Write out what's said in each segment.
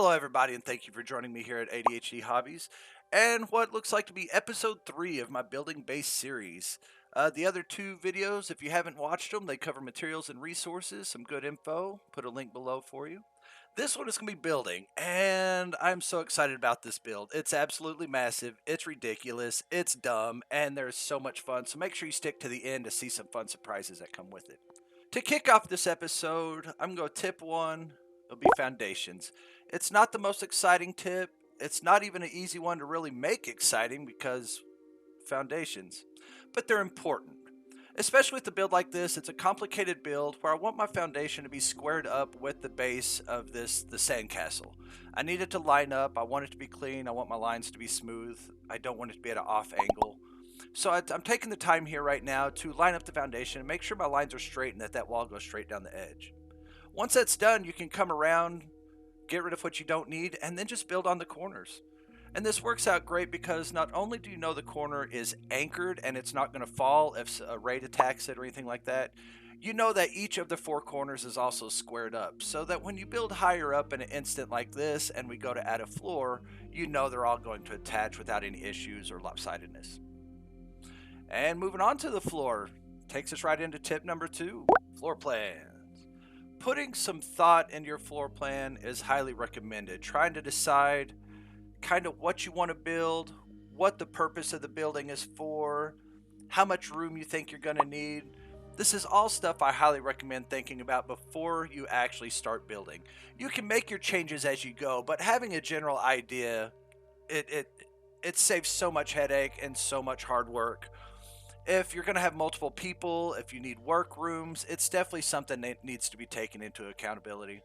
Hello, everybody, and thank you for joining me here at ADHD Hobbies and what looks like to be episode 3 of my building base series. The other two videos, if you haven't watched them, they cover materials and resources, some good info. Put a link below for you. This one is going to be building, and I'm so excited about this build. It's absolutely massive, it's ridiculous, it's dumb, and there's so much fun. So make sure you stick to the end to see some fun surprises that come with it. To kick off this episode, I'm going to tip one. It'll be foundations. It's not the most exciting tip. It's not even an easy one to really make exciting because foundations, but they're important. Especially with a build like this, it's a complicated build where I want my foundation to be squared up with the base of the sandcastle. I need it to line up. I want it to be clean. I want my lines to be smooth. I don't want it to be at an off angle. So I'm taking the time here right now to line up the foundation and make sure my lines are straight and that wall goes straight down the edge. Once that's done, you can come around, get rid of what you don't need, and then just build on the corners. And this works out great because not only do you know the corner is anchored and it's not going to fall if a raid attacks it or anything like that, you know that each of the four corners is also squared up so that when you build higher up in an instant like this and we go to add a floor, you know they're all going to attach without any issues or lopsidedness. And moving on to the floor takes us right into tip number 2, floor plans. Putting some thought into your floor plan is highly recommended. Trying to decide kind of what you want to build, what the purpose of the building is for, how much room you think you're going to need. This is all stuff I highly recommend thinking about before you actually start building. You can make your changes as you go, but having a general idea, it saves so much headache and so much hard work. If you're going to have multiple people, if you need work rooms, it's definitely something that needs to be taken into accountability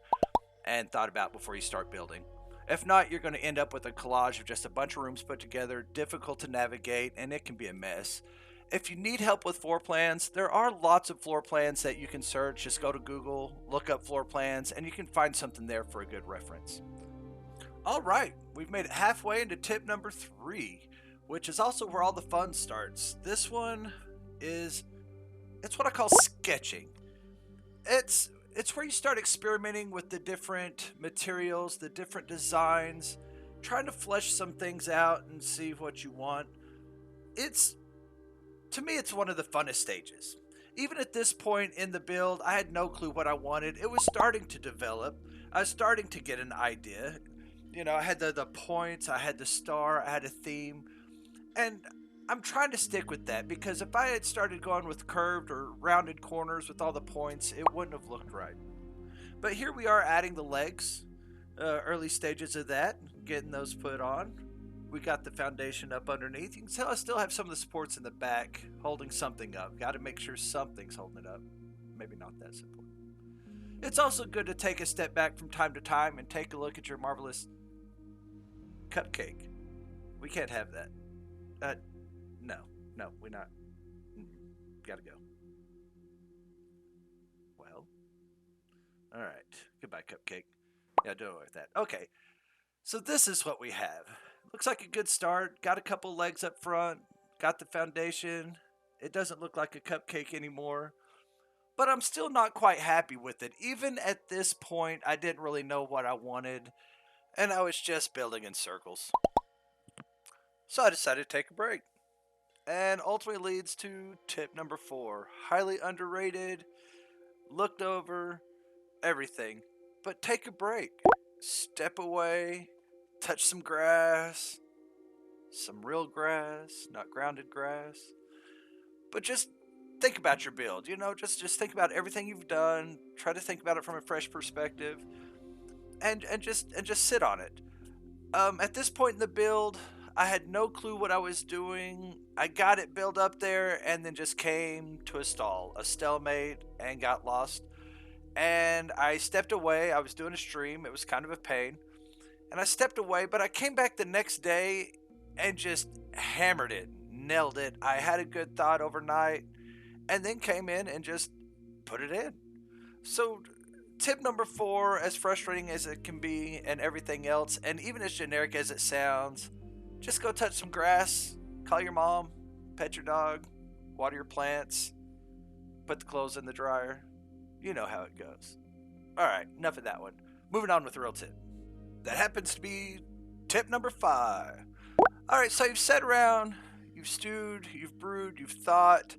and thought about before you start building. If not, you're going to end up with a collage of just a bunch of rooms put together, difficult to navigate, and it can be a mess. If you need help with floor plans, there are lots of floor plans that you can search. Just go to Google, look up floor plans, and you can find something there for a good reference. All right, we've made it halfway into tip number 3, which is also where all the fun starts. This one it's what I call sketching. It's where you start experimenting with the different materials, the different designs, trying to flesh some things out and see what you want. To me, it's one of the funnest stages. Even at this point in the build, I had no clue what I wanted. It was starting to develop. I was starting to get an idea. I had the points, I had the star, I had a theme. And I'm trying to stick with that because if I had started going with curved or rounded corners with all the points, it wouldn't have looked right. But here we are adding the legs, early stages of that, getting those put on. We got the foundation up underneath. You can tell I still have some of the supports in the back holding something up. Got to make sure something's holding it up. Maybe not that simple. It's also good to take a step back from time to time and take a look at your marvelous cupcake. We can't have that. No, we're not. Gotta go. Well, all right. Goodbye, cupcake. Yeah, don't worry with that. Okay, so this is what we have. Looks like a good start. Got a couple legs up front. Got the foundation. It doesn't look like a cupcake anymore. But I'm still not quite happy with it. Even at this point, I didn't really know what I wanted. And I was just building in circles. So I decided to take a break. And ultimately leads to tip number 4. Highly underrated, looked over, everything. But take a break. Step away, touch some grass, some real grass, not grounded grass. But just think about your build, just think about everything you've done, try to think about it from a fresh perspective, and just sit on it. At this point in the build, I had no clue what I was doing. I got it built up there and then just came to a stalemate, and got lost. And I stepped away. I was doing a stream. It was kind of a pain. And I stepped away, but I came back the next day and just hammered it, nailed it. I had a good thought overnight and then came in and just put it in. So tip number 4, as frustrating as it can be and everything else, and even as generic as it sounds, just go touch some grass, call your mom, pet your dog, water your plants, put the clothes in the dryer. You know how it goes. Alright, enough of that one. Moving on with the real tip. That happens to be tip number 5. All right, so you've sat around, you've stewed, you've brewed, you've thought,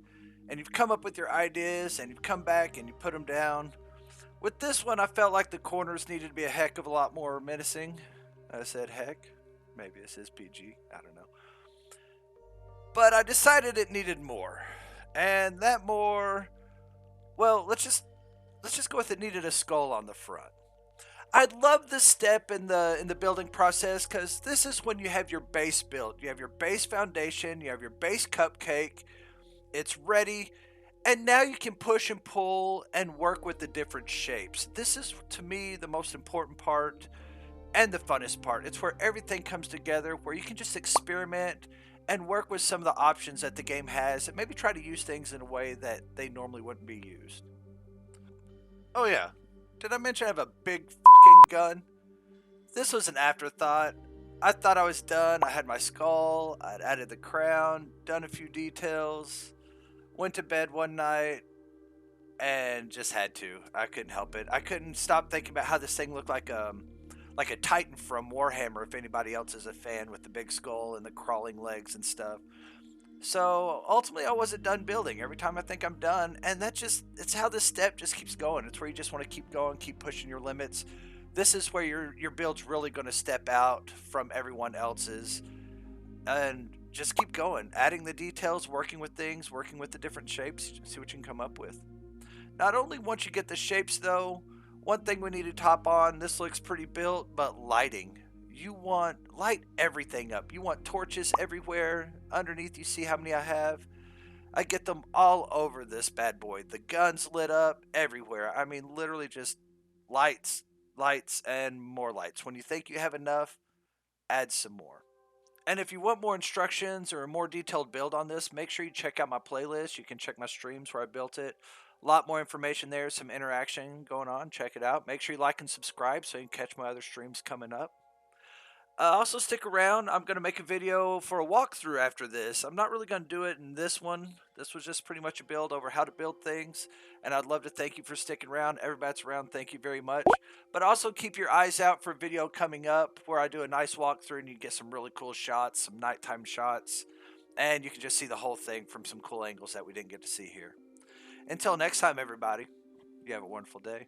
and you've come up with your ideas, and you've come back and you put them down. With this one, I felt like the corners needed to be a heck of a lot more menacing. I said heck. Maybe this is PG. I don't know. But I decided it needed more. And that more, well, let's just go with it needed a skull on the front. I love this step in the building process because this is when you have your base built. You have your base foundation, you have your base cupcake, it's ready, and now you can push and pull and work with the different shapes. This is to me the most important part and the funnest part. It's where everything comes together, where you can just experiment and work with some of the options that the game has and maybe try to use things in a way that they normally wouldn't be used. Oh yeah. Did I mention I have a big fucking gun? This was an afterthought. I thought I was done. I had my skull, I'd added the crown, done a few details, went to bed one night, and just had to. I couldn't help it. I couldn't stop thinking about how this thing looked like a Titan from Warhammer, if anybody else is a fan, with the big skull and the crawling legs and stuff. So ultimately, I wasn't done building. Every time I think I'm done, and it's how this step just keeps going. It's where you just want to keep going, keep pushing your limits. This is where your build's really going to step out from everyone else's, and just keep going, adding the details, working with things, working with the different shapes, see what you can come up with. Not only once you get the shapes though, one thing we need to top on, this looks pretty built, but lighting. You want light everything up. You want torches everywhere. Underneath you see how many I have. I get them all over this bad boy. The gun's lit up everywhere. I mean literally just lights, lights, and more lights. When you think you have enough, add some more. And if you want more instructions or a more detailed build on this, make sure you check out my playlist. You can check my streams where I built it. A lot more information there, some interaction going on. Check it out. Make sure you like and subscribe so you can catch my other streams coming up. Also, stick around. I'm going to make a video for a walkthrough after this. I'm not really going to do it in this one. This was just pretty much a build over how to build things. And I'd love to thank you for sticking around. Everybody that's around, thank you very much. But also keep your eyes out for a video coming up where I do a nice walkthrough and you get some really cool shots, some nighttime shots. And you can just see the whole thing from some cool angles that we didn't get to see here. Until next time, everybody, you have a wonderful day.